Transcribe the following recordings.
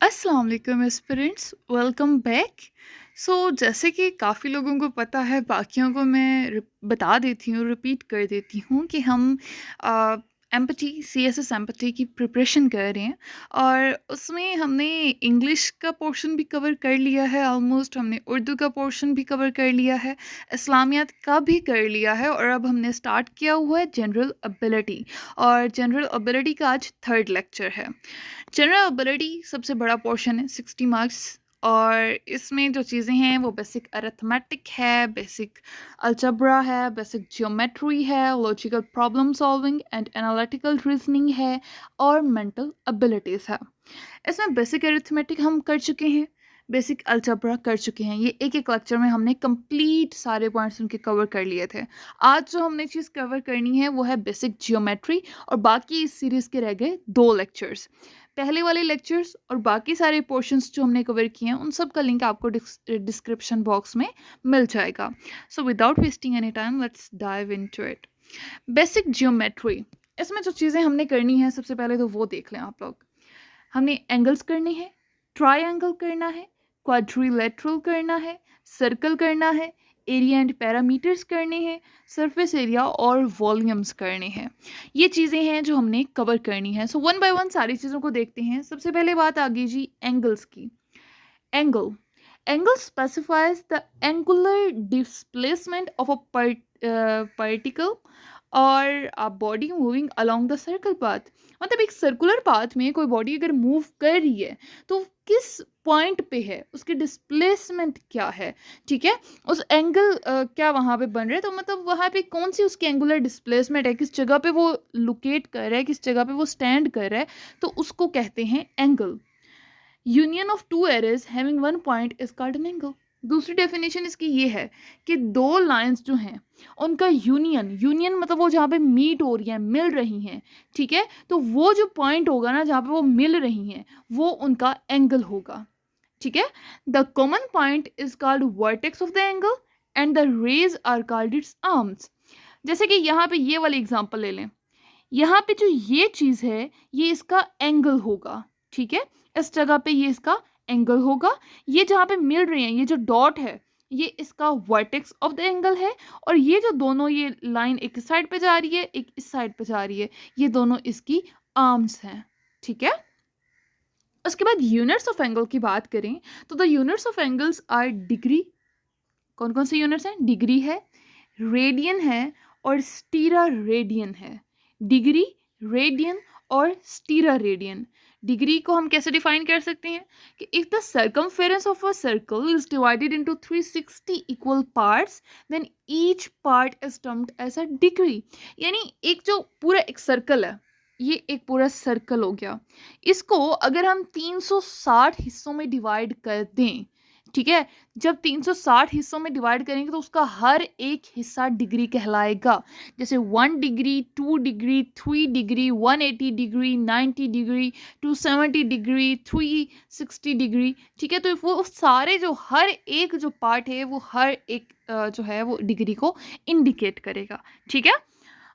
अस्सलाम वालेकुम aspirants, welcome back. जैसे कि काफ़ी लोगों को पता है, बाकियों को मैं बता देती हूँ, रिपीट कर देती हूँ कि हम एम्पैथी सीएसएस एम्पैथी की प्रिपरेशन कर रहे हैं। और उसमें हमने इंग्लिश का पोर्शन भी कवर कर लिया है, ऑलमोस्ट हमने उर्दू का पोर्शन भी कवर कर लिया है, इस्लामियात का भी कर लिया है, और अब हमने स्टार्ट किया हुआ है जनरल एबिलिटी। और जनरल एबिलिटी का आज थर्ड लेक्चर है। जनरल एबिलिटी सबसे बड़ा पोर्शन है, 60 मार्क्स। और इसमें जो चीज़ें हैं वो बेसिक अरिथमेटिक है, बेसिक अलजब्रा है, बेसिक जियोमेट्री है, logical problem solving and analytical reasoning है, और मेंटल एबिलिटीज़ है। इसमें बेसिक अरिथमेटिक हम कर चुके हैं, बेसिक अलजब्रा कर चुके हैं। ये एक एक लेक्चर में हमने कंप्लीट सारे पॉइंट्स उनके कवर कर लिए थे। आज जो हमने चीज़ कवर करनी है वो है बेसिक जियोमेट्री, और बाकी इस सीरीज़ के रह गए 2 लेक्चर्स। पहले वाले लेक्चर्स और बाकी सारे पोर्शंस जो हमने कवर किए हैं उन सब का लिंक आपको डिस्क्रिप्शन बॉक्स में मिल जाएगा। So without wasting any time, let's dive into it. Basic geometry, इसमें जो चीज़ें हमने करनी है सबसे पहले तो वो देख लें आप लोग। हमने एंगल्स करने हैं, ट्रायंगल करना है, क्वाड्रिलेटरल करना है, सर्कल करना है, एरिया एंड पैरामीटर्स करने हैं, सरफेस एरिया और वॉल्यूम्स करने हैं। ये चीज़ें हैं जो हमने कवर करनी है। सो वन बाय वन सारी चीज़ों को देखते हैं। सबसे पहले बात आ गई जी एंगल्स की। Angle, angle specifies the angular displacement of a particle और a body moving along the circle path. मतलब एक सर्कुलर पाथ में कोई बॉडी अगर मूव कर रही है तो किस पॉइंट पे है, उसकी डिस्प्लेसमेंट क्या है, ठीक है। उस एंगल क्या वहाँ पे बन रहा है, तो मतलब वहाँ पे कौन सी उसकी एंगुलर डिस्प्लेसमेंट है, किस जगह पे वो लोकेट कर रहा है, किस जगह पे वो स्टैंड कर रहा है, तो उसको कहते हैं angle. Union of two rays having one point is called an angle. दूसरी डेफिनेशन इसकी ये है कि दो लाइंस जो हैं उनका यूनियन, यूनियन मतलब वो जहाँ पे मीट हो रही है, मिल रही हैं, ठीक है, तो वो जो पॉइंट होगा ना जहाँ पे वो मिल रही हैं वो उनका एंगल होगा, ठीक है। The common point is called vertex of the angle and the rays are called its arms. जैसे कि यहाँ पे ये वाली एग्जांपल ले लें। यहाँ पे जो ये चीज़ है ये इसका एंगल होगा, ठीक है। इस जगह पे ये इसका एंगल होगा। ये जहाँ पे मिल रही हैं, ये जो डॉट है ये इसका वर्टेक्स ऑफ द एंगल है। और ये जो दोनों, ये लाइन एक इस साइड पे जा रही है, एक इस साइड पे जा रही है, ये दोनों इसकी आर्म्स हैं, ठीक है। उसके बाद यूनिट्स ऑफ एंगल की बात करें तो the units of angles are degree. कौन कौन से यूनिट्स हैं? डिग्री है, रेडियन है, और स्टीरा रेडियन है। डिग्री, रेडियन और स्टीरा रेडियन। डिग्री को हम कैसे डिफाइन कर सकते हैं कि if the circumference of a circle is divided into 360 equal parts, then each part is termed as a degree. यानी एक जो पूरा एक सर्कल है, ये एक पूरा सर्कल हो गया, इसको अगर हम 360 हिस्सों में डिवाइड कर दें, ठीक है, जब 360 हिस्सों में डिवाइड करेंगे तो उसका हर एक हिस्सा डिग्री कहलाएगा। जैसे 1 degree, 2 degree, 3 degree, 180 degree, 90 degree, 270 degree, 360 degree, ठीक है। तो वो सारे जो हर एक जो पार्ट है वो हर एक जो है वो डिग्री को इंडिकेट करेगा, ठीक है।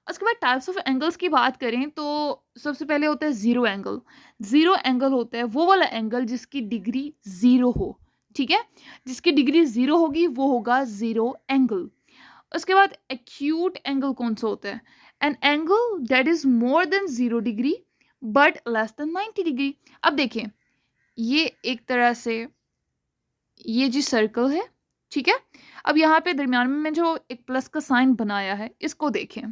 उसके बाद टाइप्स ऑफ एंगल्स की बात करें तो सबसे पहले होता है ज़ीरो एंगल। ज़ीरो एंगल होता है वो वाला एंगल जिसकी डिग्री ज़ीरो हो, ठीक है। जिसकी डिग्री ज़ीरो होगी वो होगा ज़ीरो एंगल। उसके बाद एक्यूट एंगल कौन सा होता है? An angle that is more than zero degree but less than 90 degree. अब देखें, ये एक तरह से ये जी सर्कल है, ठीक है। अब यहाँ पे दरमियान में जो एक प्लस का साइन बनाया है इसको देखें।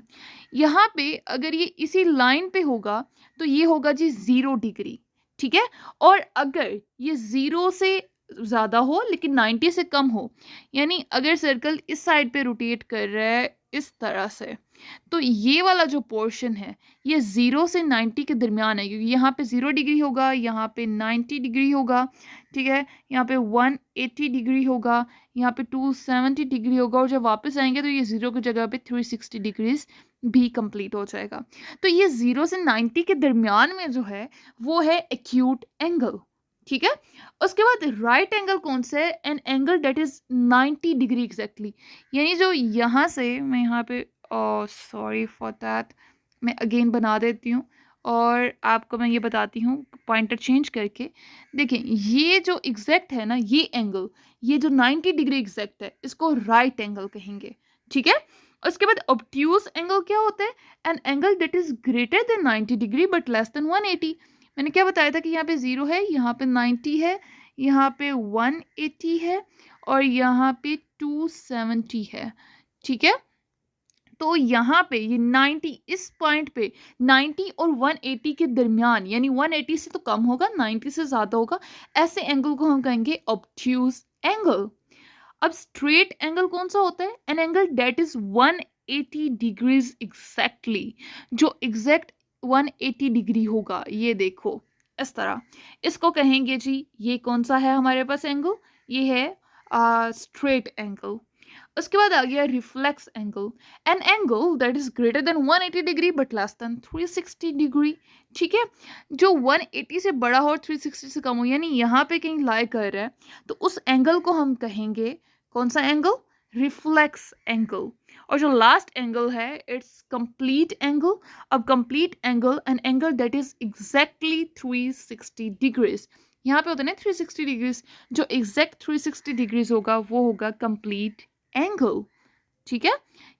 यहाँ पे अगर ये इसी लाइन पे होगा तो ये होगा जी 0 डिग्री, ठीक है। और अगर ये 0 से ज़्यादा हो लेकिन 90 से कम हो, यानी अगर सर्कल इस साइड पे रोटेट कर रहा है इस तरह से, तो ये वाला जो पोर्शन है ये 0 से 90 के दरमियान है, क्योंकि यहाँ पे 0 डिग्री होगा, यहाँ पे 90 डिग्री होगा, ठीक है, यहाँ पे 180 डिग्री होगा, यहाँ पे 270 डिग्री होगा, और जब वापस आएंगे तो ये 0 की जगह पे 360 डिग्रीज भी कंप्लीट हो जाएगा। तो ये 0 से 90 के दरमियान में जो है वो है एक्यूट एंगल, ठीक है। उसके बाद राइट एंगल कौन सा है? An angle date is 90 degree exactly. यानी जो यहाँ से मैं यहाँ पे, सॉरी फॉर दैट, मैं अगेन बना देती हूँ। और आपको मैं ये बताती हूँ पॉइंटर चेंज करके। देखें ये जो एग्जैक्ट है ना, ये एंगल, ये जो 90 डिग्री एग्जैक्ट है, इसको राइट एंगल कहेंगे, ठीक है। उसके बाद ऑब्ट्यूज एंगल क्या होता है? An angle that is greater than 90 degree but less than 180। मैंने क्या बताया था कि यहाँ पे 0 है, यहाँ पे 90 है, यहाँ पे 180 है और यहाँ पे 270 है, ठीक है। तो यहाँ पे ये 90, इस पॉइंट पे 90 और 180 के दरमियान, यानी 180 से तो कम होगा, 90 से ज़्यादा होगा, ऐसे एंगल को हम कहेंगे ऑब्ट्यूज एंगल। अब स्ट्रेट एंगल कौन सा होता है? An angle date is 180 degrees exactly, जो एग्जैक्ट 180 डिग्री होगा, ये देखो इस तरह, इसको कहेंगे जी, ये कौन सा है हमारे पास एंगल? ये है स्ट्रेट एंगल। उसके बाद आ गया reflex angle, an angle that is greater than 180 degree but less than 360 degree, ठीक है। जो 180 से बड़ा हो और 360 से कम हो, यानी यहाँ पे कहीं लाई कर रहा है, तो उस एंगल को हम कहेंगे कौन सा एंगल? Reflex angle. और जो लास्ट एंगल है, इट्स कंप्लीट एंगल। अब complete angle, an angle that is exactly 360 degrees, यहाँ पे होता है ना 360 डिग्रीज, जो एग्जैक्ट 360 डिग्रीज होगा वो होगा कंप्लीट एंगल, ठीक है।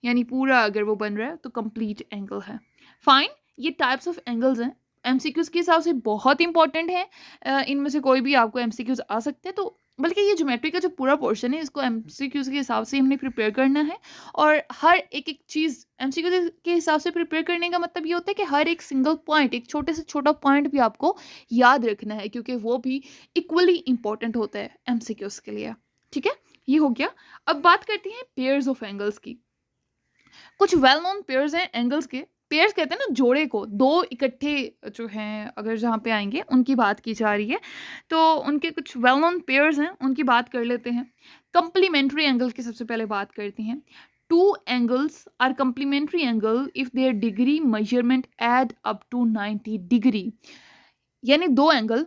यानी पूरा अगर वो बन रहा है तो कंप्लीट एंगल है। फाइन, ये टाइप्स ऑफ एंगल्स हैं, एमसीक्यूज के हिसाब से बहुत इंपॉर्टेंट है। इनमें से कोई भी आपको एमसीक्यूज आ सकते हैं, तो बल्कि ये ज्योमेट्री का जो पूरा पोर्शन है, इसको एमसीक्यूज के हिसाब से हमने प्रिपेयर करना है। और हर एक एक चीज़ एमसीक्यू के हिसाब से प्रिपेयर करने का मतलब ये होता है कि हर एक सिंगल पॉइंट, एक छोटे से छोटा पॉइंट भी आपको याद रखना है, क्योंकि वो भी इक्वली इंपॉर्टेंट होता है एमसीक्यूज के लिए, ठीक है। ये हो गया। अब बात करते हैं पेयर्स ऑफ एंगल्स की। कुछ वेल नोन पेयर्स हैं एंगल्स के। पेयर्स कहते हैं ना जोड़े को, दो इकट्ठे जो हैं अगर जहाँ पे आएंगे उनकी बात की जा रही है, तो उनके कुछ वेल नोन पेयर्स हैं, उनकी बात कर लेते हैं। कंप्लीमेंट्री एंगल की सबसे पहले बात करते हैं। Two angles are complementary angle if their degree measurement add up to 90 degree. यानी दो एंगल,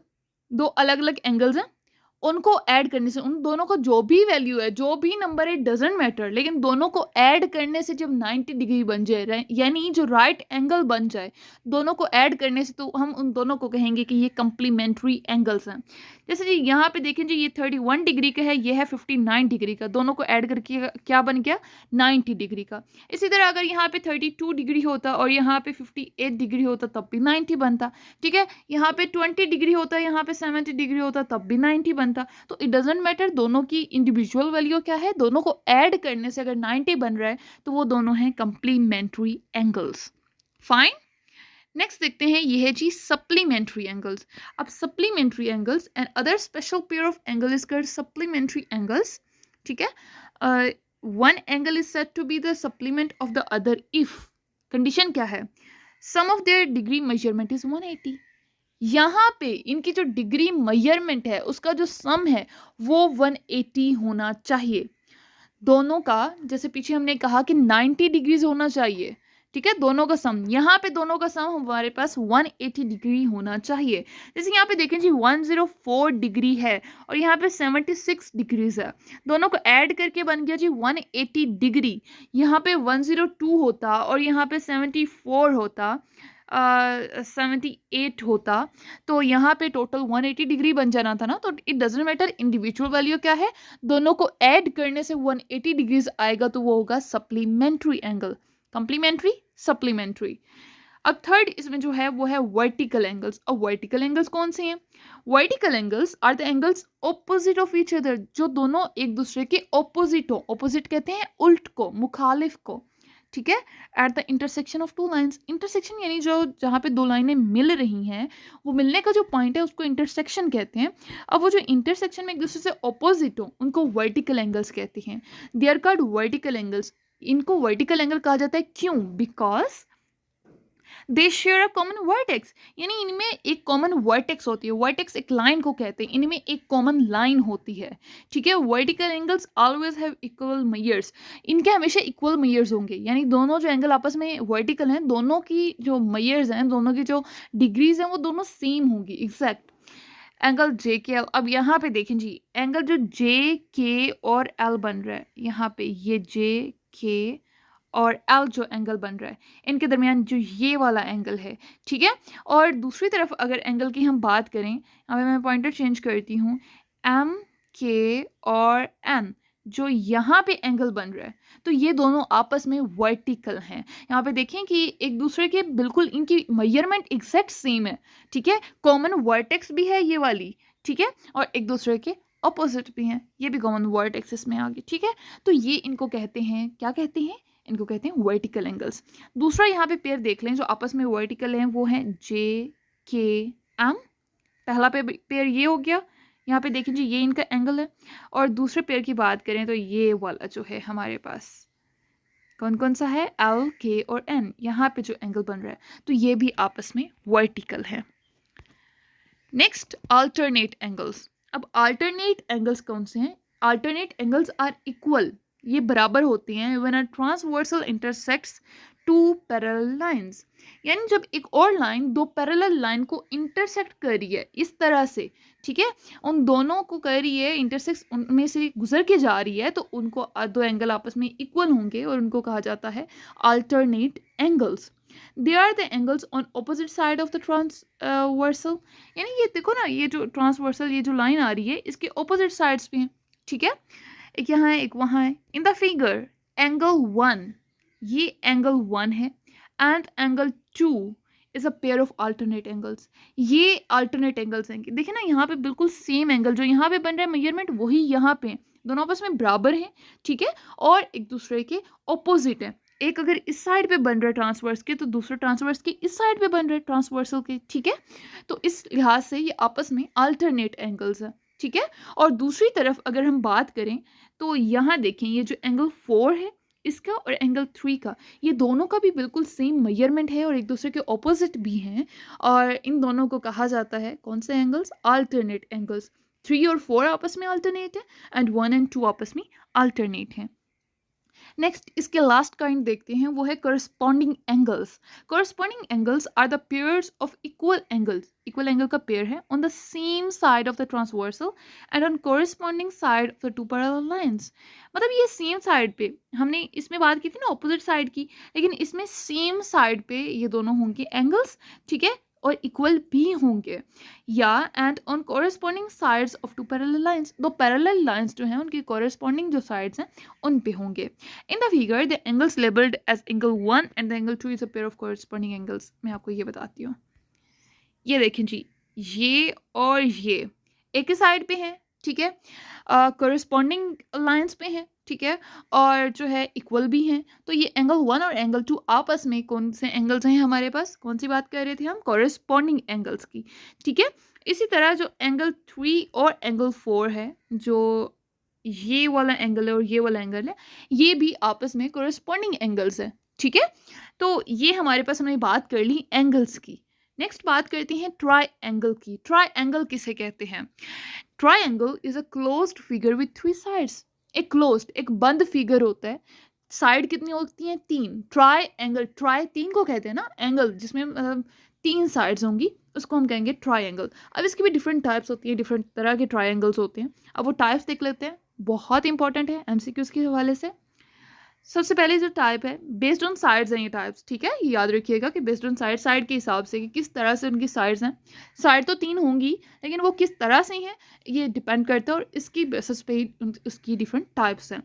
दो अलग अलग एंगल्स हैं, उनको ऐड करने से, उन दोनों का जो भी वैल्यू है, जो भी नंबर है, डजेंट मैटर, लेकिन दोनों को ऐड करने से जब 90 डिग्री बन जाए, यानी जो राइट एंगल बन जाए, दोनों को ऐड करने से, तो हम उन दोनों को कहेंगे कि ये कंप्लीमेंट्री एंगल्स हैं। जैसे जी यहाँ पे देखें जी, ये 31 डिग्री का है, ये है 59 डिग्री का, दोनों को ऐड करके क्या बन गया? 90 डिग्री का। इसी तरह अगर यहाँ पे 32 डिग्री होता और यहाँ पे 58 डिग्री होता तब भी 90 बनता, ठीक है। यहाँ पे 20 डिग्री होता, यहाँ पे 70 डिग्री होता तब भी 90 बनता। तो इट डजेंट मैटर दोनों की इंडिविजुअल वैल्यू क्या है, दोनों को ऐड करने से अगर 90 बन रहा है तो वो दोनों हैं कंप्लीमेंट्री एंगल्स। फाइन, नेक्स्ट देखते हैं, ये है जी सप्लीमेंट्री एंगल्स। अब supplementary angles and other special pair of angle is called supplementary angles, ठीक है। One angle is said to be the supplement of the other if, condition क्या है? Sum of their degree measurement is 180। यहाँ पे इनकी जो degree measurement है उसका जो सम है वो 180 होना चाहिए। दोनों का, जैसे पीछे हमने कहा कि 90 डिग्रीज होना चाहिए, ठीक है, दोनों का सम, यहाँ पे दोनों का सम हमारे पास 180 डिग्री होना चाहिए। जैसे यहाँ पे देखें जी 104 डिग्री है और यहाँ पे 76 डिग्रीज है, दोनों को ऐड करके बन गया जी 180 डिग्री। यहाँ पे 102 होता और यहाँ पे 74 होता, 78 होता, तो यहाँ पे टोटल 180 डिग्री बन जाना था ना। तो it doesn't matter individual value क्या है, दोनों को ऐड करने से 180 डिग्रीज आएगा, तो वो होगा सप्लीमेंट्री एंगल। Complementary, supplementary. अब थर्ड इसमें जो है वो है वर्टिकल एंगल्स। और वर्टिकल एंगल्स कौन से हैं? Vertical angles are the angles opposite of each other, जो दोनों एक दूसरे के ऑपोजिट हो। ऑपोजिट कहते हैं उल्ट को, मुखालिफ को, ठीक है। At the intersection of two lines, intersection यानी जो जहाँ पे दो लाइनें मिल रही हैं, वो मिलने का जो पॉइंट है उसको इंटरसेक्शन कहते हैं। अब वो जो इंटरसेक्शन में एक दूसरे से ऑपोजिट हो उनको वर्टिकल एंगल्स कहते हैं। They are called vertical angles. इनको वर्टिकल एंगल कहा जाता है, क्यों? Because they share a common vertex, यानी इनमें एक कॉमन वर्टेक्स होती है। वर्टेक्स एक लाइन को कहते हैं, इनमें एक कॉमन लाइन होती है, ठीक है। Vertical angles always have equal measures, इनके हमेशा इक्वल मेजर्स होंगे, यानी दोनों जो एंगल आपस में वर्टिकल हैं, दोनों की जो मेजर्स हैं, दोनों की जो डिग्रीज हैं, वो दोनों सेम होंगी, एग्जैक्ट। एंगल जे के एल, अब यहाँ पे देखें जी, एंगल जो जे के और एल बन रहा है, यहाँ पे ये जे के और एल जो एंगल बन रहा है, इनके दरमियान जो ये वाला एंगल है, ठीक है। और दूसरी तरफ अगर एंगल की हम बात करें, यहाँ पे मैं पॉइंटर चेंज करती हूँ, एम के और एन जो यहाँ पे एंगल बन रहा है, तो ये दोनों आपस में वर्टिकल हैं। यहाँ पे देखें कि एक दूसरे के बिल्कुल इनकी मेजरमेंट एग्जैक्ट सेम है, ठीक है। कॉमन वर्टेक्स भी है ये वाली, ठीक है, और एक दूसरे के ऑपोजिट भी हैं, ये भी कॉमन वर्टेक्स में आ गए, ठीक है। तो ये इनको कहते हैं, क्या कहते हैं, इनको कहते हैं वर्टिकल एंगल्स। दूसरा यहाँ पे पेयर देख लें जो आपस में वर्टिकल हैं, वो है जे के एम। पहला पेयर ये हो गया, यहाँ पे देखें जी ये इनका एंगल है। और दूसरे पेयर की बात करें तो ये वाला जो है हमारे पास कौन कौन सा है, एल के और एन, यहाँ पे जो एंगल बन रहा है, तो ये भी आपस में वर्टिकल है। Next alternate angles. अब अल्टरनेट एंगल्स कौन से हैं, अल्टरनेट एंगल्स आर इक्वल, ये बराबर होते हैं when a transversal intersects two parallel lines, यानी जब एक और लाइन दो पैरेलल लाइन को इंटरसेक्ट कर रही है इस तरह से, ठीक है, उन दोनों को कर रही है इंटरसेक्ट, उनमें से गुजर के जा रही है, तो उनको दो एंगल आपस में इक्वल होंगे और उनको कहा जाता है alternate angles. They are the angles on opposite side of the transversal, यानी ये देखो ना, ये जो ट्रांसवर्सल ये जो लाइन आ रही है इसके ऑपोजिट साइड्स पे हैं, ठीक है, एक यहाँ है एक वहाँ है। इन द फिगर एंगल 1, ये एंगल 1 है, and angle 2 is a pair of alternate angles, ये अल्टरनेट एंगल्स हैं। देखिए ना यहाँ पे बिल्कुल सेम एंगल जो यहाँ पे बन रहा है मेजरमेंट वही यहाँ पे, दोनों आपस में बराबर हैं, ठीक है, और एक दूसरे के ऑपोजिट है। एक अगर इस साइड पे बन रहा है ट्रांसवर्स के, तो दूसरा ट्रांसवर्स के इस साइड पे बन रहा है ट्रांसवर्सल के, ठीक है। तो इस लिहाज से ये आपस में अल्टरनेट एंगल्स है, ठीक है। और दूसरी तरफ अगर हम बात करें तो यहाँ देखें ये जो एंगल 4 है इसका और एंगल 3 का, ये दोनों का भी बिल्कुल सेम मेजरमेंट है और एक दूसरे के ऑपोजिट भी हैं, और इन दोनों को कहा जाता है कौन से एंगल्स, अल्टरनेट एंगल्स। 3 और 4 आपस में अल्टरनेट है एंड 1 एंड 2 आपस में अल्टरनेट हैं। नेक्स्ट इसके लास्ट काइंड देखते हैं, वो है corresponding angles. Corresponding angles are the pairs of equal angles, equal angle का पेयर है on the same side of the transversal and on corresponding side of the two parallel lines. मतलब ये same side पे, हमने इसमें बात की थी ना ऑपोजिट साइड की, लेकिन इसमें सेम साइड पे ये दोनों होंगे एंगल्स, ठीक है, और इक्वल भी होंगे, या and on corresponding sides of two parallel lines, दो पैरेलल लाइंस जो हैं उनकी कोरिस्पॉन्डिंग जो साइड्स हैं उन पे होंगे। In the figure, the angles labeled as angle 1 and the angle 2 is a pair of corresponding angles. मैं आपको ये बताती हूँ, ये देखें जी, ये और ये एक ही साइड पे हैं, ठीक है, कोरिस्पॉन्डिंग लाइंस पे हैं, ठीक है, और जो है इक्वल भी हैं। तो ये एंगल 1 और एंगल 2 आपस में कौन से एंगल्स हैं हमारे पास, कौन सी बात कर रहे थे हम, कोरिस्पॉन्डिंग एंगल्स की, ठीक है। इसी तरह जो एंगल 3 और एंगल 4 है, जो ये वाला एंगल है और ये वाला एंगल है, ये भी आपस में कोरिस्पॉन्डिंग एंगल्स है, ठीक है। तो ये हमारे पास हमने बात कर ली एंगल्स की। नेक्स्ट बात करते हैं ट्राई एंगल की। ट्राई एंगल किसे कहते हैं, try angle is a closed figure with 3 sides. एक क्लोज्ड, एक बंद फिगर होता है, साइड कितनी होती हैं, 3। ट्राई एंगल, ट्राई 3 को कहते हैं ना, एंगल जिसमें 3 साइड्स होंगी उसको हम कहेंगे ट्राई एंगल। अब इसकी भी डिफरेंट टाइप्स होती है, डिफरेंट तरह के ट्राई एंगल्स होते हैं। अब वो टाइप्स देख लेते हैं, बहुत इंपॉर्टेंट है एमसीक्यूज के हवाले से। सबसे पहले जो टाइप है, बेस्ड ऑन साइड्स हैं ये टाइप्स, ठीक है, ये याद रखिएगा कि बेस्ड ऑन साइड, साइड के हिसाब से कि किस तरह से उनकी साइड्स हैं। साइड तो 3 होंगी लेकिन वो किस तरह से हैं ये डिपेंड करता है, और इसकी बेसिस पे ही उसकी डिफरेंट टाइप्स हैं।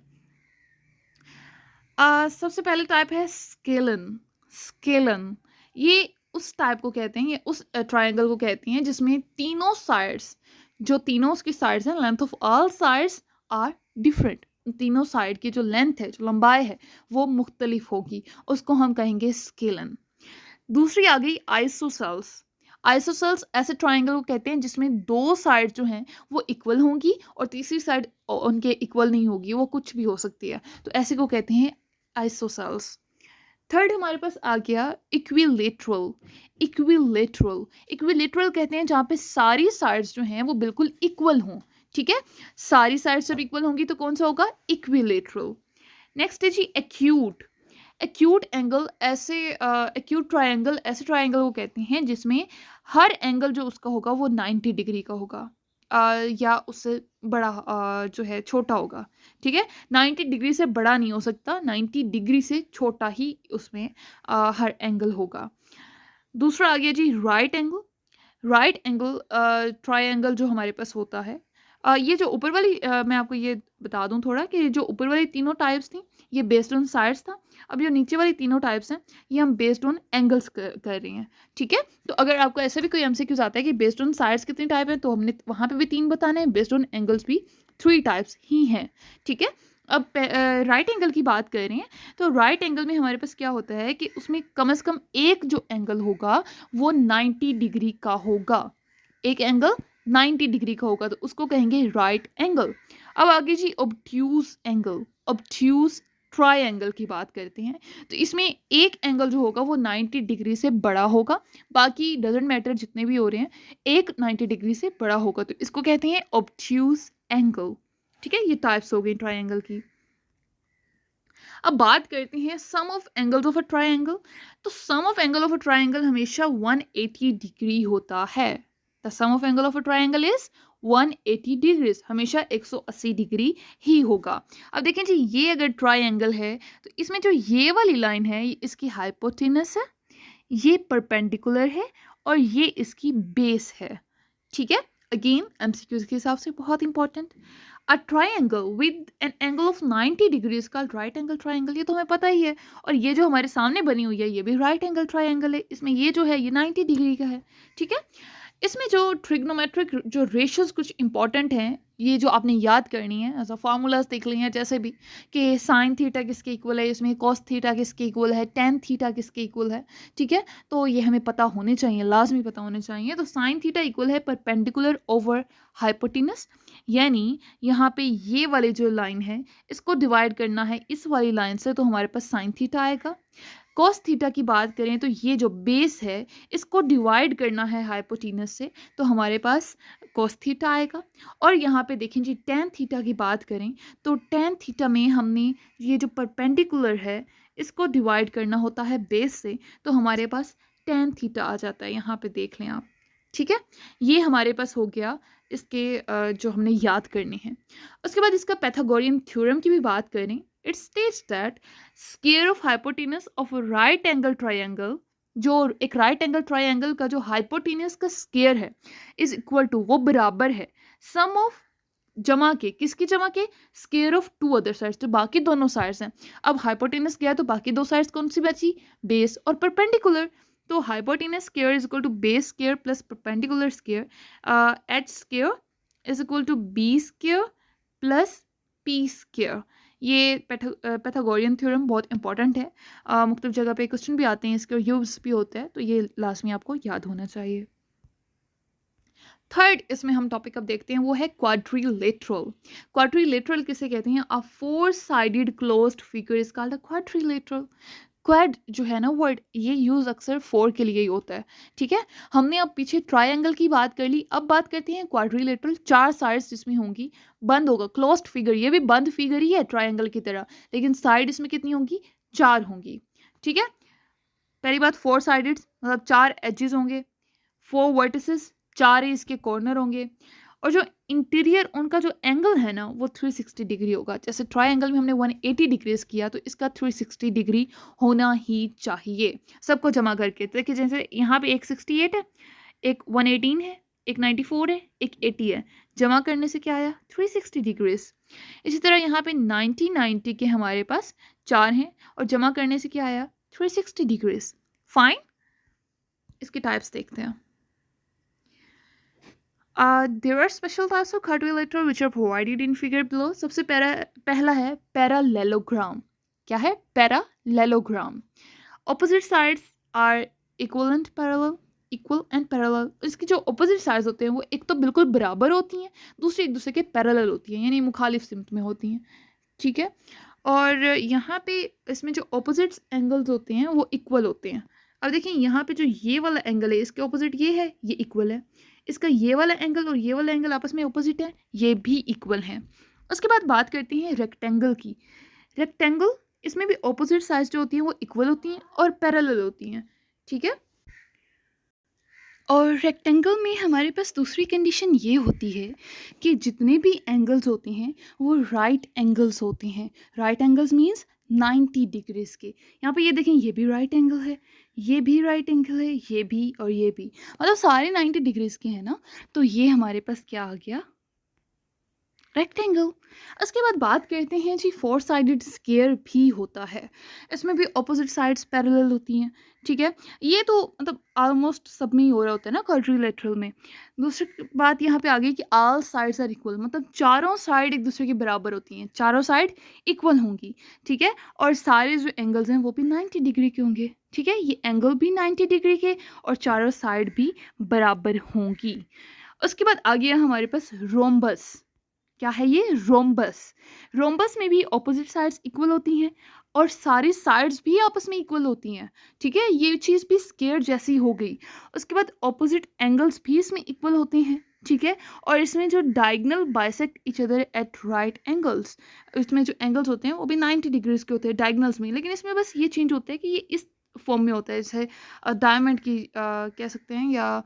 सबसे पहले टाइप है स्केलन। स्केलन ये उस टाइप को कहते हैं, ये उस ट्रायंगल को कहती हैं जिसमें तीनों साइड्स, जो तीनों उसकी साइड्स हैं, length of all sides are different, तीनों साइड की जो लेंथ है, जो लंबाई है, वो मुख्तलिफ होगी, उसको हम कहेंगे स्केलन। दूसरी आ गई आइसोसेल्स। आइसोसेल्स ऐसे ट्रायंगल को कहते हैं जिसमें दो साइड जो हैं वो इक्वल होंगी और तीसरी साइड उनके इक्वल नहीं होगी, वो कुछ भी हो सकती है, तो ऐसे को कहते हैं आइसोसेल्स। थर्ड हमारे पास आ गया इक्विलेटरल। इक्विलेटरल, इक्विलेटरल कहते हैं जहाँ पे सारी साइड्स जो हैं वो बिल्कुल इक्वल हों, ठीक है, सारी साइड्स जब इक्वल होंगी तो कौन सा होगा, इक्विलेटरल। नेक्स्ट है जी एक्यूट। एक्यूट एंगल ऐसे एक्यूट ट्रायंगल ऐसे ट्रायंगल को कहते हैं जिसमें हर एंगल जो उसका होगा वो 90 डिग्री का होगा, या उससे बड़ा जो है छोटा होगा। ठीक है, 90 डिग्री से बड़ा नहीं हो सकता, 90 डिग्री से छोटा ही उसमें हर एंगल होगा। दूसरा आ गया जी right angle. Right angle triangle जो हमारे पास होता है, ये जो ऊपर वाली मैं आपको ये बता दूं थोड़ा कि जो ऊपर वाली तीनों टाइप्स थी ये बेस्ड ऑन साइड्स था। अब जो नीचे वाली तीनों टाइप्स हैं ये हम बेस्ड ऑन एंगल्स कर रहे हैं। ठीक है, तो अगर आपको ऐसे भी कोई एमसीक्यूज आता है कि बेस्ड ऑन साइड्स कितनी टाइप है, तो हमने वहाँ पे भी 3 बताने हैं, बेस्ड ऑन एंगल्स भी 3 टाइप्स ही हैं। ठीक है, अब राइट एंगल की बात कर रहे हैं, तो राइट एंगल में हमारे पास क्या होता है कि उसमें कम से कम एक जो एंगल होगा वो 90 डिग्री का होगा। एक एंगल 90 डिग्री का होगा तो उसको कहेंगे राइट एंगल। अब आगे जी ऑब्ट्यूज एंगल, ऑब्ट्यूज ट्रायंगल की बात करते हैं, तो इसमें एक एंगल जो होगा वो 90 डिग्री से बड़ा होगा, बाकी डजेंट मैटर जितने भी हो रहे हैं, एक 90 डिग्री से बड़ा होगा, तो इसको कहते हैं ऑब्ट्यूज एंगल। ठीक है, ये टाइप्स हो गई ट्रायंगल की। अब बात करते हैं sum of angles of a triangle. तो sum of angle of a triangle हमेशा 180 डिग्री होता है। The sum of angle of a triangle is 180 degrees, हमेशा 180 डिग्री ही होगा। अब देखें जी, ये अगर ट्रायंगल है तो इसमें जो ये वाली लाइन है ये इसकी हाइपोटेनस है, ये परपेंडिकुलर है और ये इसकी बेस है। ठीक है, अगेन एमसीक्यूज के हिसाब से बहुत important. A triangle with an angle of 90 degrees called right angle triangle, ये तो हमें पता ही है। और ये जो हमारे सामने बनी हुई है ये भी राइट एंगल ट्राइंगल है, इसमें ये जो है ये 90 डिग्री का है। ठीक है, इसमें जो ट्रिग्नोमेट्रिक जो रेशियोज कुछ इंपॉर्टेंट हैं, ये जो आपने याद करनी है, ऐसा फार्मूलाज देख लिए हैं जैसे भी कि साइन थीटा किसके इक्वल है, इसमें कॉस थीटा किसके इक्वल है, टेन थीटा किसके इक्वल है। ठीक है, तो ये हमें पता होने चाहिए, लाजमी पता होने चाहिए। तो साइन थीटा इक्वल है परपेंडिकुलर ओवर हाइपोटेनस, यानी यहाँ पे ये वाली जो लाइन है इसको डिवाइड करना है इस वाली लाइन से, तो हमारे पास साइन थीटा आएगा। कॉस थीटा की बात करें तो ये जो बेस है इसको डिवाइड करना है हाइपोटेनस से, तो हमारे पास कॉस थीटा आएगा। और यहाँ पे देखें जी टेन थीटा की बात करें तो टेन थीटा में हमने ये जो परपेंडिकुलर है इसको डिवाइड करना होता है बेस से, तो हमारे पास टेन थीटा आ जाता है, यहाँ पे देख लें आप। ठीक है, ये हमारे पास हो गया इसके जो हमने याद करने हैं। उसके बाद इसका पैथागोरियन थ्योरम की भी बात करें, it states that square of hypotenuse of a right angle triangle, जो एक राइट एंगल ट्रायंगल का जो हाइपोटेनस का स्क्वायर है इज इक्वल टू, वो बराबर है सम ऑफ, जमा के, किसकी जमा के, square of two other sides, तो बाकी दोनों साइड्स हैं। अब हाइपोटेनस गया तो बाकी दो साइड्स कौन सी बची, बेस और परपेंडिकुलर, तो hypotenuse square is equal to base square plus perpendicular square, H square is equal to B square plus P square. ये पैथागोरियन थ्योरम बहुत इंपॉर्टेंट है, मुख्तलिफ जगह पे क्वेश्चन भी आते हैं इसके और यूज भी होते हैं, तो ये लाजमी आपको याद होना चाहिए। थर्ड इसमें हम टॉपिक अब देखते हैं वो है क्वाड्रिलेटरल। क्वाड्रिलेटरल किसे कहते हैं, अ four sided closed figure is called a quadrilateral. Quad जो है ना वर्ड, ये यूज अक्सर फोर के लिए ही होता है। ठीक है, हमने अब पीछे ट्रायंगल की बात कर ली, अब बात करते हैं क्वाड्रिलेटरल, चार साइड्स जिसमें होंगी, बंद होगा, क्लोज्ड फिगर, ये भी बंद फिगर ही है ट्रायंगल की तरह, लेकिन साइड इसमें कितनी होंगी, चार होंगी। ठीक है, पहली बात फोर साइडेड मतलब चार एजेस होंगे, फोर वर्टिसेस, चार ही इसके कॉर्नर होंगे, और जो इंटीरियर उनका जो एंगल है ना वो 360 डिग्री होगा। जैसे ट्रायंगल में हमने 180 डिग्रीज किया तो इसका 360 डिग्री होना ही चाहिए सबको जमा करके। तो देखिए जैसे यहाँ पे एक 68 है, एक 118 है, एक 94 है, एक 80 है, जमा करने से क्या आया 360 डिग्रीज। इसी तरह यहाँ पे 90 90 के हमारे पास चार हैं और जमा करने से क्या आया 360 डिग्रीज। फाइन, इसके टाइप्स देखते हैं। There are special types of quadrilateral which are provided in figure below. सबसे पहला है पैरालेलोग्राम। क्या है, parallelogram. Opposite sides are equivalent parallel, equal and parallel। इसकी जो opposite sides होते हैं वो एक तो बिल्कुल बराबर होती हैं, दूसरी एक दूसरे के पैरेलल होती हैं, यानी मुखालिफ सिमत में होती हैं। ठीक है, और यहाँ पे इसमें जो opposite angles होते हैं वो equal होते हैं। अब देखिए यहाँ पे जो ये वाला एंगल है इसके ऑपोजिट ये है, ये इक्वल है। इसका ये वाला एंगल और ये वाला एंगल आपस में ऑपोजिट है, ये भी इक्वल है। उसके बाद बात करते हैं रेक्टेंगल की। रेक्टेंगल, इसमें भी ऑपोजिट साइड्स जो होती हैं वो इक्वल होती हैं और पैरेलल होती हैं। ठीक है, और रेक्टेंगल में हमारे पास दूसरी कंडीशन ये होती है कि जितने भी एंगल्स होते हैं वो राइट एंगल्स होते हैं। राइट एंगल्स मीन्स 90 डिग्रीज के। यहाँ पे ये देखें, ये भी राइट एंगल है, ये भी राइट एंगल है, ये भी और ये भी, मतलब सारे 90 डिग्रीज के हैं ना। तो ये हमारे पास क्या आ गया, रेक्टेंगल। उसके बाद बात करते हैं जी, फोर साइडेड स्क्वायर भी होता है। इसमें भी ऑपोजिट साइड्स पैरेलल होती हैं, ठीक है। ये तो मतलब ऑलमोस्ट सब में ही हो रहा होता है ना, क्वाड्रिलेटरल में। दूसरी बात यहाँ पे आ गई कि ऑल साइड्स आर इक्वल, मतलब चारों साइड एक दूसरे के बराबर होती हैं, चारों साइड इक्वल होंगी, ठीक है। और सारे जो एंगल्स हैं वो भी 90 डिग्री के होंगे, ठीक है। ये एंगल भी 90 डिग्री के और चारों साइड भी बराबर होंगी। उसके बाद आ गया हमारे पास रोम्बस। क्या है ये, रोम्बस। रोम्बस में भी ऑपोजिट साइड्स इक्वल होती हैं और सारी साइड्स भी आपस में इक्वल होती हैं, ठीक है। ये चीज़ भी स्क्वायर जैसी हो गई। उसके बाद ऑपोजिट एंगल्स भी इसमें इक्वल होते हैं, ठीक है। और इसमें जो diagonal bisect each other at right angles, इसमें जो एंगल्स होते हैं वो भी 90 डिग्रीज के होते हैं डायगनल्स में, लेकिन इसमें बस ये चेंज होता है कि ये इस फॉर्म में होता है, जैसे डायमंड की कह सकते हैं, या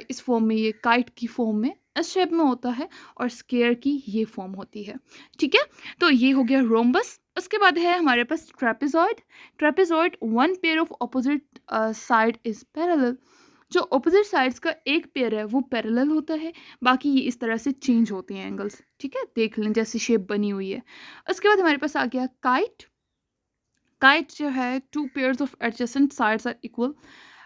इस फॉर्म में, ये काइट की फॉर्म में, इस शेप में होता है, और स्क्वायर की ये फॉर्म होती है, ठीक है। तो ये हो गया रोम्बस। उसके बाद है हमारे पास trapezoid. Trapezoid, one pair of opposite side is parallel. जो ऑपोजिट साइड्स का एक पेयर है वो पैरेलल होता है, बाकी ये इस तरह से चेंज होते हैं एंगल्स, ठीक है। देख लें जैसी शेप बनी हुई है। उसके बाद हमारे पास आ गया काइट। काइट जो है, two pairs of adjacent sides are equal.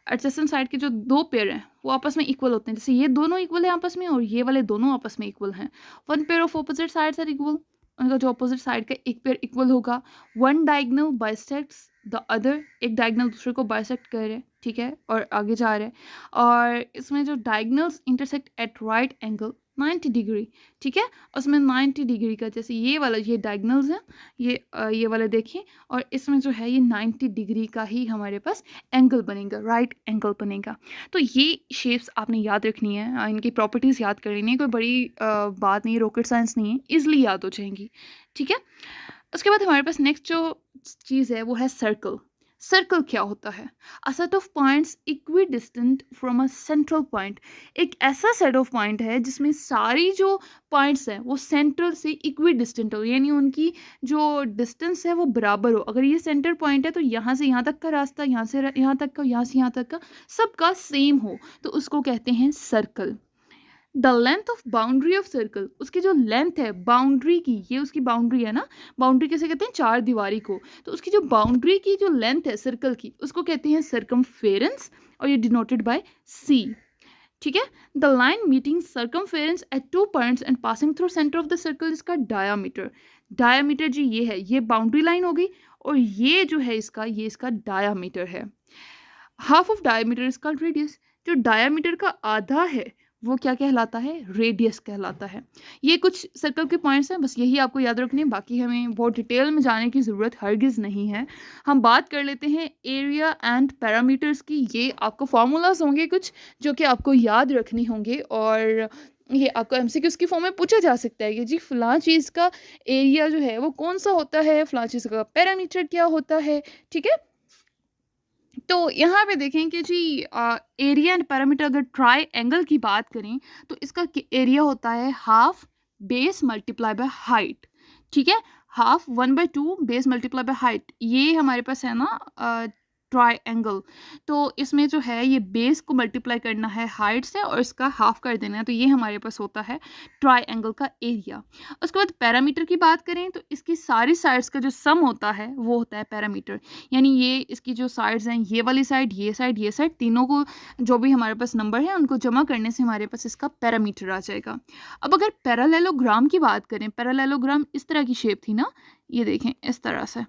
Adjacent side के जो दो पेयर हैं वो आपस में इक्वल होते हैं, जैसे ये दोनों इक्वल हैं आपस में और ये वाले दोनों आपस में इक्वल हैं। One pair of opposite sides are equal, उनका जो ऑपोजिट साइड का एक पेयर इक्वल होगा। One diagonal bisects the other, एक डायगोनल दूसरे को बाइसेक्ट कर रहे हैं, ठीक है, और आगे जा रहे हैं। और इसमें जो diagonals intersect at right angle 90 degree, ठीक है। उसमें 90 डिग्री का, जैसे ये वाला, ये डायगोनल्स हैं, ये वाला देखिए, और इसमें जो है ये 90 डिग्री का ही हमारे पास एंगल बनेगा, राइट एंगल बनेगा। तो ये शेप्स आपने याद रखनी है, इनकी प्रॉपर्टीज़ याद करनी है, कोई बड़ी बात नहीं, रॉकेट साइंस नहीं है, इजली याद हो जाएंगी, ठीक है। उसके बाद हमारे पास नेक्स्ट जो चीज़ है वो है सर्कल। सर्कल क्या होता है, a set of points equi distant from a central point. एक ऐसा सेट ऑफ पॉइंट है जिसमें सारी जो पॉइंट्स हैं वो सेंटर से इक्वी डिस्टेंट हो, यानी उनकी जो डिस्टेंस है वो बराबर हो। अगर ये सेंटर पॉइंट है तो यहाँ से यहाँ तक का रास्ता, यहाँ से यहाँ तक का, यहाँ से यहाँ तक का, सबका सेम हो, तो उसको कहते हैं circle. The length of boundary of circle, उसकी जो लेंथ है बाउंड्री की, ये उसकी बाउंड्री है ना, बाउंड्री किसे कहते हैं, चार दीवारी को। तो उसकी जो बाउंड्री की जो लेंथ है सर्कल की, उसको कहते हैं सर्कमफेरेंस, और ये डिनोटेड बाय सी, ठीक है। The line meeting circumference at two points and passing through centre of the circle, इसका डायामीटर। डायामीटर जी ये है, ये बाउंड्री लाइन हो गई, और ये जो है इसका, ये इसका डायामीटर है। Half of diameter is called radius. जो डायमीटर का आधा है वो क्या कहलाता है, रेडियस कहलाता है। ये कुछ सर्कल के पॉइंट्स हैं, बस यही आपको याद रखने हैं, बाकी हमें बहुत डिटेल में जाने की ज़रूरत हरगिज़ नहीं है। हम बात कर लेते हैं एरिया एंड पैरामीटर्स की। ये आपको फार्मूलाज होंगे कुछ जो कि आपको याद रखने होंगे, और ये आपको एमसीक्यूज की फॉर्म में पूछा जा सकता है कि जी फलां चीज़ का एरिया जो है वो कौन सा होता है, फलां चीज़ का पैरामीटर क्या होता है, ठीक है। तो यहाँ पे देखें कि जी एरिया एंड पैरामीटर, अगर ट्राई एंगल की बात करें तो इसका एरिया होता है half base multiply by height, ठीक है। Half 1/2 base multiply by height, ये हमारे पास है ना ट्राई एंगल। तो इसमें जो है ये बेस को मल्टीप्लाई करना है हाइट से और इसका हाफ कर देना है, तो ये हमारे पास होता है ट्राई एंगल का एरिया। उसके बाद पैरामीटर की बात करें तो इसकी सारी साइड्स का जो सम होता है वो होता है पैरामीटर, यानी ये इसकी जो साइड्स हैं, ये वाली साइड, ये साइड, ये साइड, तीनों को जो भी हमारे पास नंबर है उनको जमा करने से हमारे पास इसका पैरामीटर आ जाएगा। अब अगर पैरेललोग्राम की बात करें, पैरेललोग्राम इस तरह की शेप थी ना, ये देखें इस तरह से,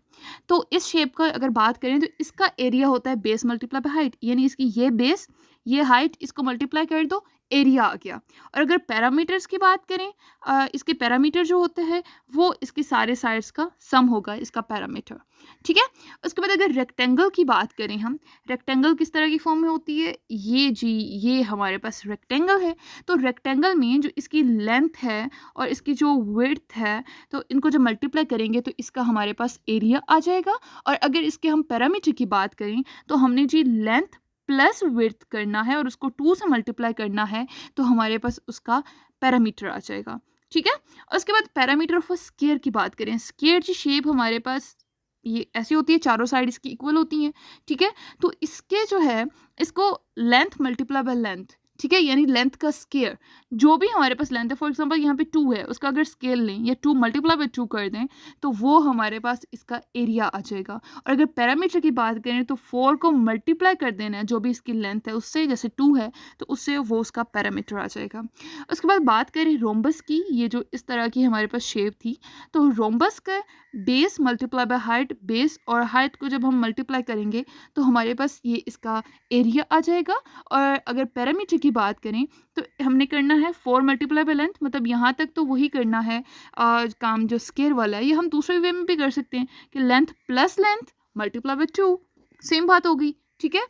तो इस शेप का अगर बात करें तो इसका एरिया होता है बेस मल्टीप्लाई बाय हाइट, यानी इसकी ये बेस, ये हाइट, इसको मल्टीप्लाई कर दो, एरिया आ गया। और अगर पैरामीटर्स की बात करें, इसके पैरामीटर जो होते हैं वो इसके सारे साइड्स का सम होगा, इसका पैरामीटर, ठीक है। उसके बाद अगर रेक्टेंगल की बात करें हम, रेक्टेंगल किस तरह की फॉर्म में होती है, ये जी ये हमारे पास रेक्टेंगल है। तो रेक्टेंगल में जो इसकी लेंथ है और इसकी जो विड्थ है, तो इनको जब मल्टीप्लाई करेंगे तो इसका हमारे पास एरिया आ जाएगा। और अगर इसके हम पैरामीटर की बात करें तो हमने जी लेंथ प्लस विड्थ करना है और उसको 2 से मल्टीप्लाई करना है तो हमारे पास उसका पैरामीटर आ जाएगा। ठीक है, और उसके बाद पैरामीटर ऑफ अ स्क्वायर की बात करें, स्क्वायर की शेप हमारे पास ये ऐसी होती है, चारों साइड इसकी इक्वल होती हैं। ठीक है, तो इसके जो है इसको लेंथ मल्टीप्लाई बाय लेंथ, ठीक है, यानी लेंथ का स्क्वायर, जो भी हमारे पास लेंथ है, फॉर एग्जांपल यहाँ पे 2 है, उसका अगर स्केल लें या 2 मल्टीप्लाई बाय 2 कर दें तो वो हमारे पास इसका एरिया आ जाएगा। और अगर पैरामीटर की बात करें तो 4 को मल्टीप्लाई कर देना है जो भी इसकी लेंथ है उससे, जैसे 2 है तो उससे वो उसका पैरामीटर आ जाएगा। उसके बाद बात करें रोम्बस की, ये जो इस तरह की हमारे पास शेप थी, तो रोम्बस का base multiply by height, base और हाइट को जब हम मल्टीप्लाई करेंगे तो हमारे पास ये इसका एरिया आ जाएगा। और अगर पैरामीटर की बात करें तो हमने करना है 4 मल्टीप्लाई बाय लेंथ, मतलब यहाँ तक तो वही करना है काम जो स्क्वायर वाला है। ये हम दूसरे वे में भी कर सकते हैं कि length plus length multiply by 2, same बात होगी। ठीक है,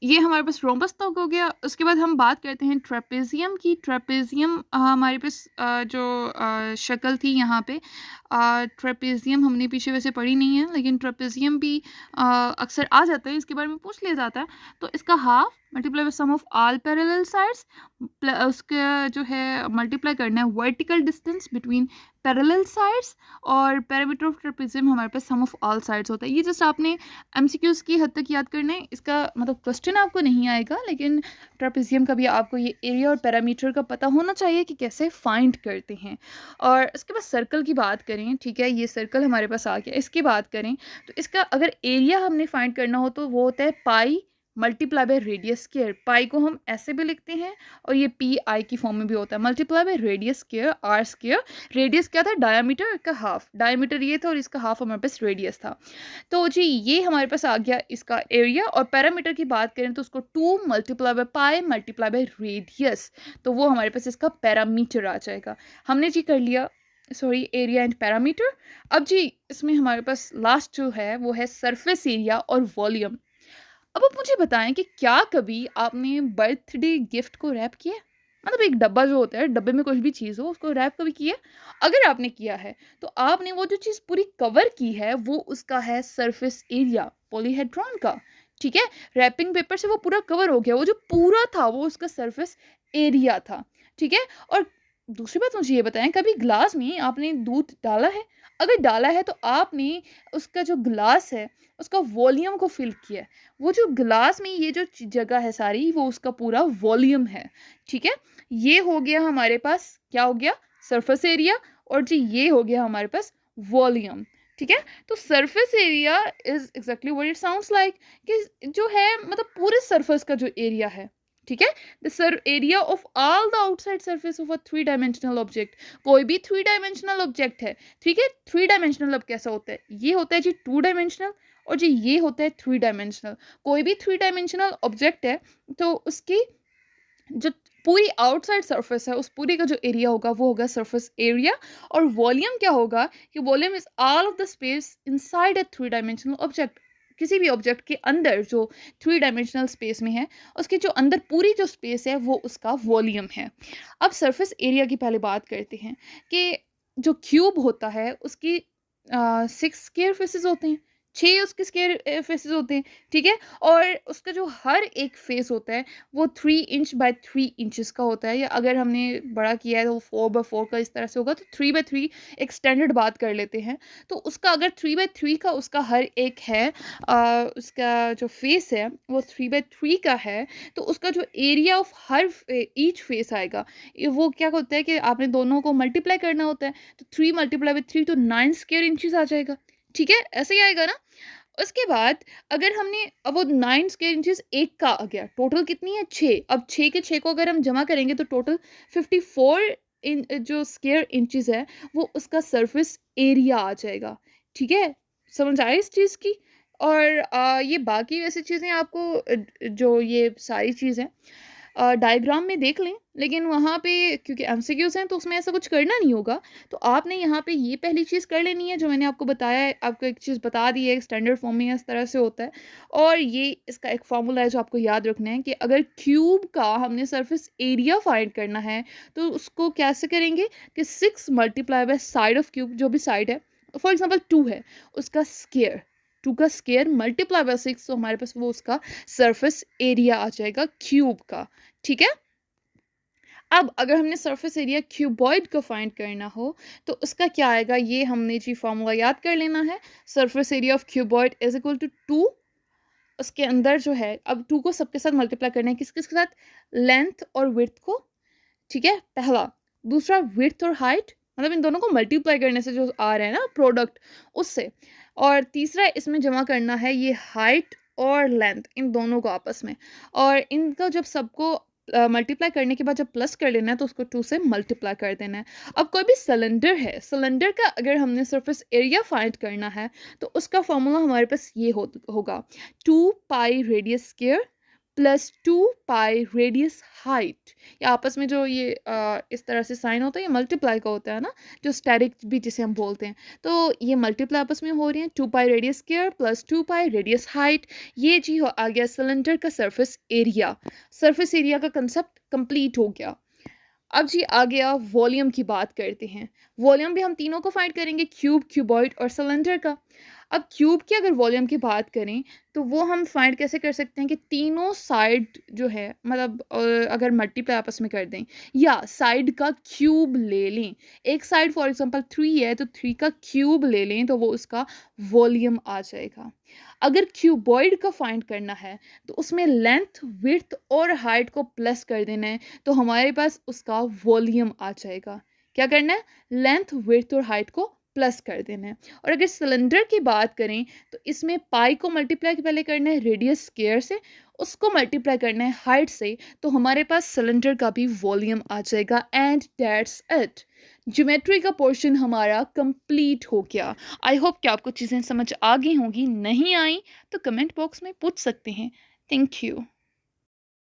ये हमारे पास रोम्बस तक हो गया। उसके बाद हम बात करते हैं ट्रेपेजियम की। ट्रेपेजियम हमारे पास जो शक्ल थी यहाँ पे, ट्रेपेजियम हमने पीछे वैसे पढ़ी नहीं है, लेकिन ट्रेपेजियम भी अक्सर आ जाता है, इसके बारे में पूछ लिया जाता है। तो इसका half multiply by sum of all parallel sides, उसका जो है मल्टीप्लाई करना है vertical distance between parallel sides, और पैरामीटर ऑफ ट्रेपेजियम हमारे पास सम ऑफ ऑल साइड्स होता है। ये जस्ट आपने एमसीक्यूज की हद तक याद करना है, इसका मतलब क्वेश्चन आपको नहीं आएगा, लेकिन ट्रेपेजियम का भी आपको ये एरिया और पैरामीटर का पता होना चाहिए कि कैसे फाइंड करते हैं। और इसके बाद सर्कल की बात करें, ठीक है, ये सर्कल हमारे पास आ गया। इसकी बात करें तो इसका अगर एरिया हमने फाइंड करना हो तो वो होता है pi multiply by radius square. Pi को हम ऐसे भी लिखते हैं और ये पी आई की फॉर्म में भी होता है, multiply by radius square R square. Radius क्या था, डायमीटर का हाफ, डायमीटर ये था और इसका हाफ हमारे पास रेडियस था। तो जी ये हमारे पास आ गया इसका एरिया। और पैरामीटर की बात करें तो उसको 2 multiply by pi multiply by radius, तो वो हमारे पास इसका पैरामीटर आ जाएगा। हमने जी कर लिया सॉरी एरिया एंड पैरामीटर। अब जी इसमें हमारे पास लास्ट जो है वो है सरफेस एरिया और वॉल्यूम। अब आप मुझे बताएं कि क्या कभी आपने बर्थडे गिफ्ट को रैप किया है? मतलब एक डब्बा जो होता है, डब्बे में कुछ भी चीज़ हो उसको रैप कभी किया है? अगर आपने किया है तो आपने वो जो चीज़ पूरी कवर की है वो उसका है सरफेस एरिया पॉलीहेड्रॉन का। ठीक है, रैपिंग पेपर से वो पूरा कवर हो गया, वो जो पूरा था वो उसका सरफेस एरिया था। ठीक है, और दूसरी बात मुझे ये बताएं, कभी ग्लास में आपने दूध डाला है? अगर डाला है तो आपने उसका जो ग्लास है उसका वॉल्यूम को फिल किया है। वो जो ग्लास में ये जो जगह है सारी वो उसका पूरा वॉल्यूम है। ठीक है, ये हो गया हमारे पास, क्या हो गया, सरफेस एरिया, और जी ये हो गया हमारे पास वॉल्यूम। ठीक है, तो surface area is exactly what it sounds like, कि जो है मतलब पूरे सरफेस का जो एरिया है। ठीक है, the sir area of all the outside surface of a 3 dimensional object. कोई भी 3 डायमेंशनल ऑब्जेक्ट है, ठीक है, 3 डायमेंशनल अब कैसा होता है, ये होता है जी 2 डायमेंशनल और जी ये होता है 3 डायमेंशनल। कोई भी 3 डायमेंशनल ऑब्जेक्ट है तो उसकी जो पूरी आउटसाइड सरफेस है उस पूरी का जो एरिया होगा वो होगा सरफेस एरिया। और वॉल्यूम क्या होगा कि volume is all of the space inside a 3 dimensional object. किसी भी ऑब्जेक्ट के अंदर जो 3 डायमेंशनल स्पेस में है उसकी जो अंदर पूरी जो स्पेस है वो उसका वॉल्यूम है। अब सरफेस एरिया की पहले बात करते हैं कि जो क्यूब होता है उसकी 6 स्क्वायर फेसेस होते हैं, 6 उसके स्क्वायर फेसेस होते हैं। ठीक है, और उसका जो हर एक फेस होता है वो 3 इंच बाय 3 इंचेस का होता है, या अगर हमने बड़ा किया है तो 4 बाय 4 का इस तरह से होगा, तो 3 बाय 3 एक स्टैंडर्ड बात कर लेते हैं। तो उसका अगर 3 बाय 3 का उसका हर एक है, उसका जो फेस है वो 3 बाय 3 का है, तो उसका जो area of her each face आएगा वो क्या होता है कि आपने दोनों को मल्टीप्लाई करना होता है, तो 3 मल्टीप्लाई विथ 3 तो 9 स्क्वायर इंचेस आ जाएगा। ठीक है, ऐसे ही आएगा ना। उसके बाद अगर हमने अब वो 9 स्क्वायर इंचेस एक का आ गया, टोटल कितनी है 6। अब 6 के 6 को अगर हम जमा करेंगे तो टोटल 54 इन जो स्क्वायर इंचेस है वो उसका सरफेस एरिया आ जाएगा। ठीक है, समझ आए इस चीज़ की। और ये बाकी वैसी चीज़ें आपको जो ये सारी चीज़ें डायग्राम में देख लें, लेकिन वहाँ पे क्योंकि एमसीक्यूज हैं तो उसमें ऐसा कुछ करना नहीं होगा। तो आपने यहाँ पे ये पहली चीज़ कर लेनी है जो मैंने आपको बताया है, आपको एक चीज़ बता दी है, एक स्टैंडर्ड फॉर्म में इस तरह से होता है। और ये इसका एक फार्मूला है जो आपको याद रखना है कि अगर क्यूब का हमने सरफेस एरिया फाइंड करना है तो उसको कैसे करेंगे कि 6 multiply by side of cube, जो भी साइड है, फॉर एग्जाम्पल 2 है उसका स्क्वायर। 2 का स्क्वायर मल्टीप्लाई बाय 6, तो हमारे पास वो उसका सरफेस एरिया आ जाएगा क्यूब का। ठीक है? अब अगर हमने सरफेस एरिया क्यूबॉइड को फाइंड करना हो तो उसका क्या आएगा, ये हमने जी फॉर्मूला याद कर लेना है। Surface area of cuboid is equal to 2, उसके अंदर जो है अब 2 को सबके साथ मल्टीप्लाई करना है, किस किसके साथ, लेंथ और विड्थ को। ठीक है, पहला। दूसरा विड्थ और हाइट, मतलब इन दोनों को मल्टीप्लाई करने से जो आ रहा है ना प्रोडक्ट, उससे। और तीसरा इसमें जमा करना है ये हाइट और लेंथ, इन दोनों को आपस में। और इनका जब सबको मल्टीप्लाई करने के बाद जब प्लस कर लेना है तो उसको 2 से मल्टीप्लाई कर देना है। अब कोई भी सिलेंडर है, सिलेंडर का अगर हमने सरफेस एरिया फाइंड करना है तो उसका फॉर्मूला हमारे पास ये होगा 2 पाई रेडियस स्क्वायर प्लस 2 पाई रेडियस हाइट। या आपस में जो ये इस तरह से साइन होता है, ये मल्टीप्लाई का होता है ना, जो स्टैटिक भी जिसे हम बोलते हैं। तो ये मल्टीप्लाई आपस में हो रही हैं, 2 पाई रेडियस स्क्वायर प्लस 2 पाई रेडियस हाइट। ये जी आ गया सिलेंडर का सरफेस एरिया। सरफेस एरिया का कंसेप्ट कंप्लीट हो गया। अब जी आ गया वॉल्यूम की बात करते हैं। वॉल्यूम भी हम तीनों को फाइंड करेंगे, क्यूब, क्यूबॉइड और सिलेंडर का। अब क्यूब की अगर वॉल्यूम की बात करें तो वो हम फाइंड कैसे कर सकते हैं कि तीनों साइड जो है, मतलब अगर मल्टीप्लाई आपस में कर दें या साइड का क्यूब ले लें। एक साइड फॉर एग्जांपल 3 है तो 3 का क्यूब ले लें तो वो उसका वॉल्यूम आ जाएगा। अगर क्यूबॉइड का फाइंड करना है तो उसमें लेंथ, विड्थ और हाइट को प्लस कर देना है तो हमारे पास उसका वॉल्यूम आ जाएगा। क्या करना है, लेंथ, विड्थ और हाइट को प्लस कर देना है। और अगर सिलेंडर की बात करें तो इसमें पाई को मल्टीप्लाई पहले करना है रेडियस स्क्वायर से, उसको मल्टीप्लाई करना है हाइट से, तो हमारे पास सिलेंडर का भी वॉल्यूम आ जाएगा। एंड दैट्स इट, ज्योमेट्री का पोर्शन हमारा कंप्लीट हो गया। आई होप कि आपको चीज़ें समझ आ गई होंगी, नहीं आई तो कमेंट बॉक्स में पूछ सकते हैं। Thank you.